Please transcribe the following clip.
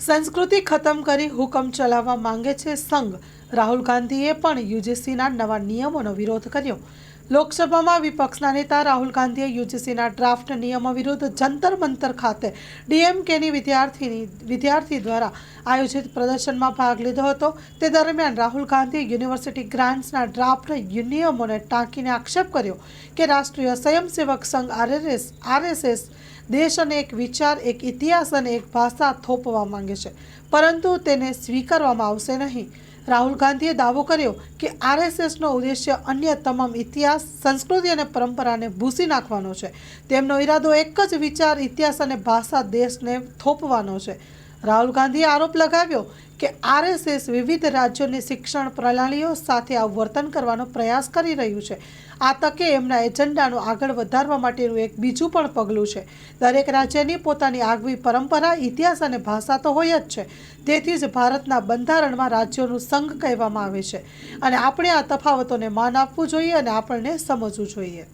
સંસ્કૃતિ ખતમ કરી હુકમ ચલાવવા માંગે છે સંઘ। રાહુલ ગાંધીએ પણ યુજીસીના નવા નિયમોનો વિરોધ કર્યો। લોકસભામાં વિપક્ષના નેતા રાહુલ ગાંધીએ યુજીસીના ડ્રાફ્ટ નિયમો વિરુદ્ધ જંતર મંતર ખાતે ડીએમકેની વિદ્યાર્થી દ્વારા આયોજિત પ્રદર્શનમાં ભાગ લીધો હતો। તે દરમિયાન રાહુલ ગાંધીએ યુનિવર્સિટી ગ્રાન્ટ્સના ડ્રાફ્ટ નિયમોને ટાંકીને આક્ષેપ કર્યો કે રાષ્ટ્રીય સ્વયંસેવક સંઘ આરએસએસ દેશ અને એક વિચાર, એક ઇતિહાસ અને એક ભાષા થોપવા માંગે છે, પરંતુ તેને સ્વીકારવામાં આવશે નહીં। રાહુલ ગાંધીએ દાવો કર્યો કે આરએસએસનો ઉદ્દેશ્ય અન્ય તમામ ઇતિહાસ, સંસ્કૃતિ અને પરંપરાને ભૂંસી નાખવાનો છે। તેમનો ઈરાદો એક જ વિચાર, ઇતિહાસ અને ભાષા દેશને થોપવાનો છે। રાહુલ ગાંધીએ આરોપ લગાવ્યો કે આરએસએસ વિવિધ રાજ્યોની શિક્ષણ પ્રણાલીઓ સાથે આવું વર્તન કરવાનો પ્રયાસ કરી રહ્યું છે। આ તકે એમના એજન્ડાને આગળ વધારવા માટેનું એક બીજું પણ પગલું છે। દરેક રાજ્યની પોતાની આગવી પરંપરા, ઇતિહાસ અને ભાષા તો હોય જ છે। તેથી જ ભારતના બંધારણમાં રાજ્યોનું સંઘ કહેવામાં આવે છે અને આપણે આ તફાવતોને માન આપવું જોઈએ અને આપણને સમજવું જોઈએ।